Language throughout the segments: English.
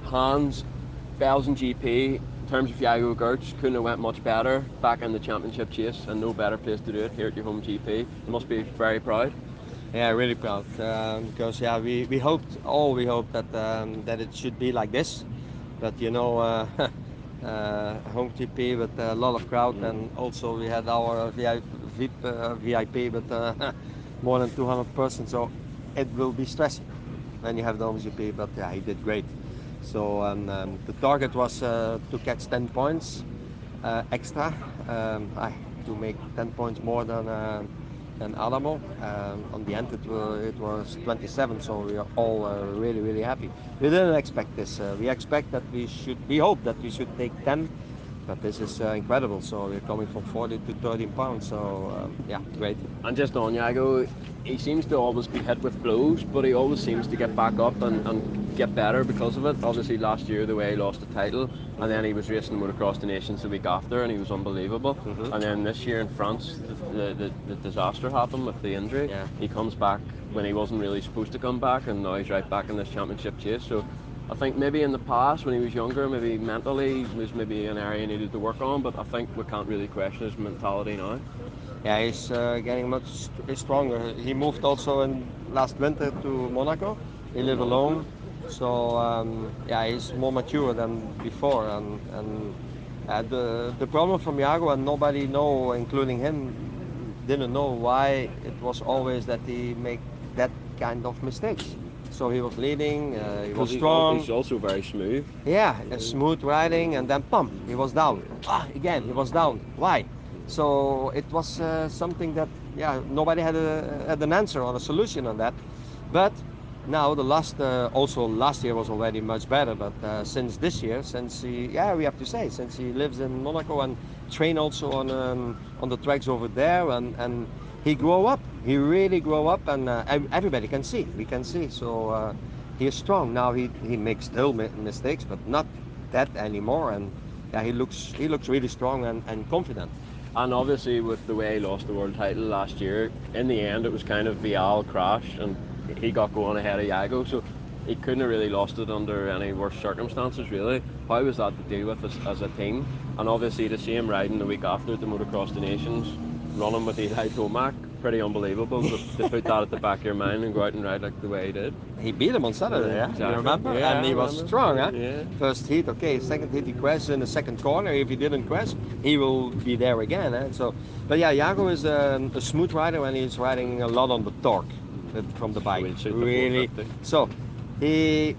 Hans, Belgian GP, in terms of Jago Geerts, couldn't have went much better back in the championship chase, and no better place to do it here at your home GP. You must be very proud. Yeah, really proud because we hoped that it should be like this, but you know, home GP with a lot of crowd, and also we had our VIP with more than 200 persons, so it will be stressing when you have the home GP. But yeah, he did great. So the target was to catch 10 points extra, to make 10 points more than Adamo. On the end, it was 27, so we are all really happy. We didn't expect this. We hope that we should take 10, but this is incredible. So we're coming from 40 to 13 pounds. So yeah, great. And just on Jago, he seems to always be hit with blows, but he always seems to get back up and get better because of it. Obviously last year the way he lost the title, and then he was racing Motocross the Nations the week after, and he was unbelievable. And then this year in France, the disaster happened with the injury. Yeah. He comes back when he wasn't really supposed to come back, and now he's right back in this championship chase. So I think maybe in the past when he was younger, maybe mentally was maybe an area he needed to work on, but I think we can't really question his mentality now. Yeah, he's getting much stronger. He moved also in last winter to Monaco. He lives alone, so yeah, he's more mature than before. And the problem from Jago, and nobody know, including him, didn't know why it was always that he make that kind of mistakes. So he was leading, he was strong. He's also very smooth. Yeah, smooth riding, and then pump, he was down. Again, he was down. Why? So it was something that, yeah, nobody had an answer or a solution on that. But now also last year was already much better. But since this year, we have to say, since he lives in Monaco and train also on the tracks over there, and he grew up. He really grew up, and everybody can see. We can see. So he is strong now. He makes still mistakes, but not that anymore. And yeah, he looks really strong and confident. And obviously with the way he lost the world title last year, in the end it was kind of Vial crash and he got going ahead of Jago, so he couldn't have really lost it under any worse circumstances really. How was that to deal with as a team? And obviously to see him riding the week after at the Motocross the Nations, running with Eli Tomac, pretty unbelievable to put that at the back of your mind and go out and ride like the way he did. He beat him on Saturday, yeah? Exactly. You remember? Yeah, and he was strong, huh? Yeah. First heat, okay. Second heat, he crashed in the second corner. If he didn't crash, he will be there again. So, but yeah, Jago is a smooth rider and he's riding a lot on the torque from the bike. Really. So, he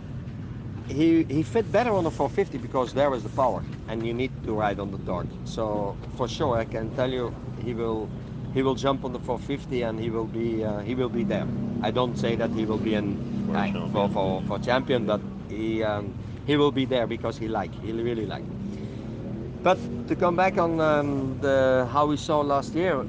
fit better on the 450 because there is the power and you need to ride on the torque. So for sure, I can tell you, he will jump on the 450 and he will be there. I don't say that he will be for champion, but he will be there because he really like. But to come back on how we saw last year,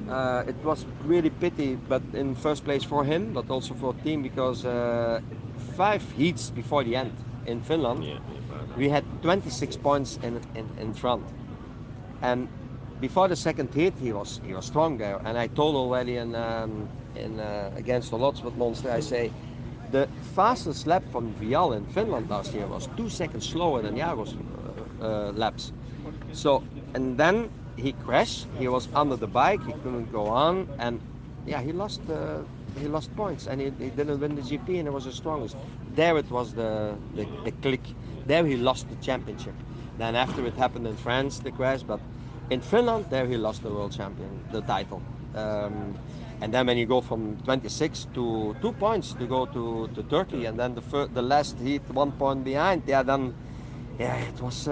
it was really pity, but in first place for him, but also for team, because 5 heats before the end in Finland, we had 26 points in front, and before the second heat he was strong there. And I told already in against the lots with Monster, I say the fastest lap from Vial in Finland last year was 2 seconds slower than Jago's laps. So, and then he crashed. He was under the bike. He couldn't go on, and yeah, he lost points, and he didn't win the GP, and it was the strongest. There it was the click. There he lost the championship. Then after it happened in France, the crash, but in Finland, there he lost the world champion, the title. And then when you go from 26 to 2 points to go to Turkey, and then the last heat 1 point behind, then it was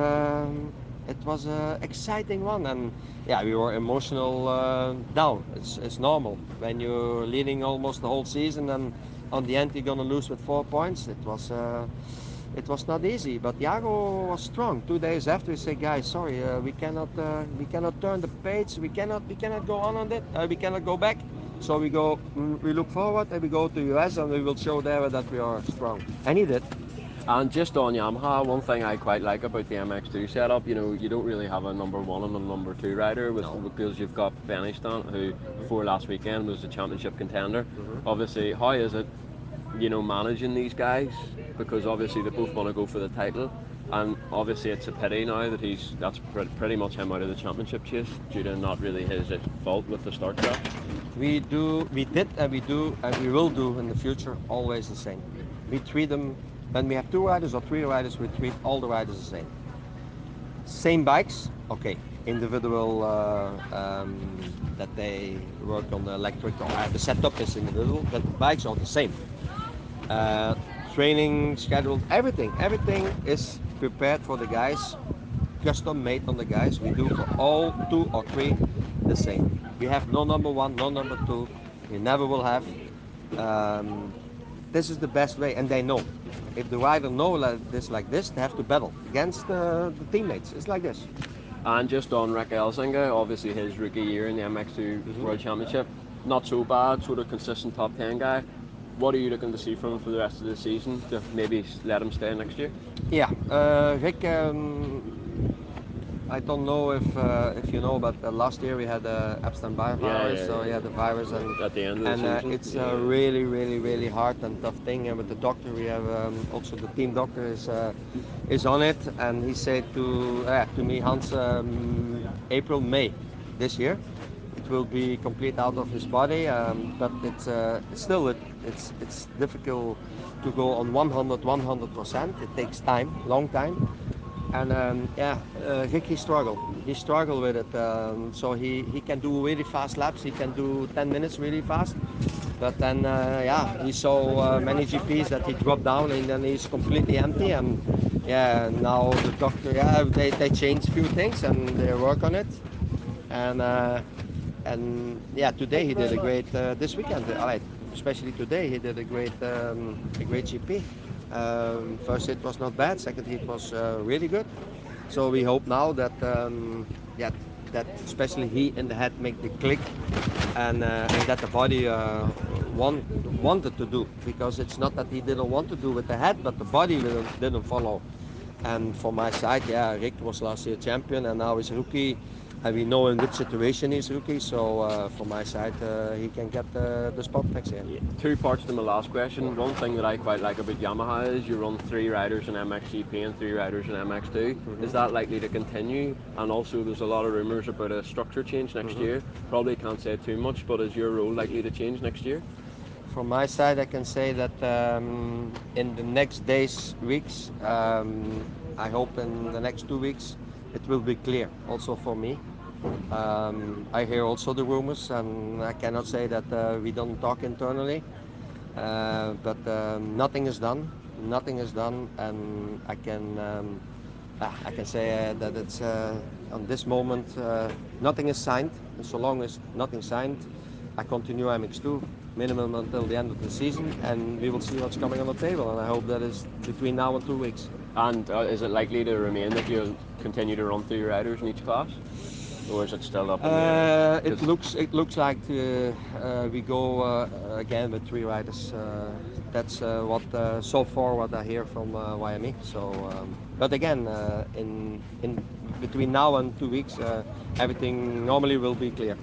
an exciting one, and yeah, we were emotional down. It's normal when you're leading almost the whole season, and on the end you're gonna lose with 4 points. It was not easy, but Jago was strong. 2 days after, he said, "Guys, sorry, we cannot turn the page. We cannot go on it. We cannot go back. So we look forward, and we go to US, and we will show there that we are strong." And he did. And just on Yamaha, one thing I quite like about the MX2 setup, you don't really have a number 1 and a number 2 rider because you've got Benistant, who before last weekend was a championship contender. Obviously, how is it managing these guys, because obviously they both want to go for the title, and obviously it's a pity now that that's pretty much him out of the championship chase due to not really his fault with the start crash. We did, and we do, and we will do in the future always the same. We treat them, when we have 2 riders or 3 riders, we treat all the riders the same. Same bikes, okay. Individual that they work on the electric, or the setup is individual, but the bikes are the same. Uh, Training scheduled, everything is prepared for the guys, custom made on the guys. We do for all 2 or 3 the same. We have no number 1, no number 2. We never will have. Um, this is the best way, and they know. If the rider know like this, they have to battle against the teammates. It's like this. And just on Rick Elzinga, obviously his rookie year in the MX2 World Championship, not so bad, sort of consistent top 10 guy. What are you looking to see from him for the rest of the season to maybe let him stay next year? Yeah, Rick. I don't know if you know, but last year we had the Epstein-Barr virus, so he had the virus, At the end of the season. it's a really hard and tough thing. And with the doctor, we have also the team doctor is on it, and he said to me, Hans, April, May this year, it will be complete out of his body, but it's still it's difficult to go on 100%. It takes time, long time. And Rick, he struggled. He struggled with it. So he can do really fast laps. He can do 10 minutes really fast. But then, he saw many GPs that he dropped down and then he's completely empty. And now the doctor, they changed a few things and they work on it. And today he did a great. This weekend, especially today, he did a great GP. First hit was not bad. Second hit was really good. So we hope now that that especially he in the head make the click, and that the body wanted to do, because it's not that he didn't want to do with the head, but the body didn't follow. And for my side, Rick was last year champion, and now he's rookie. And we know in which situation he's rookie, so for my side, he can get the spot next year. Yeah, 2 parts to my last question. One thing that I quite like about Yamaha is you run 3 riders in MXGP and 3 riders in MX2. Is that likely to continue? And also, there's a lot of rumours about a structure change next year. Probably can't say too much, but is your role likely to change next year? From my side, I can say that in the next days, weeks, I hope in the next 2 weeks, it will be clear also for me. I hear also the rumors, and I cannot say that we don't talk internally, but nothing is done. Nothing is done, and I can say that it's on this moment nothing is signed. And so long as nothing signed, I continue MX2 minimum until the end of the season, and we will see what's coming on the table. And I hope that is between now and 2 weeks. And is it likely to remain that you'll continue to run 3 riders in each class? Or is it still up in the air? It looks like we go again with 3 riders. That's what so far what I hear from YME. So, but again, in between now and 2 weeks, everything normally will be clear.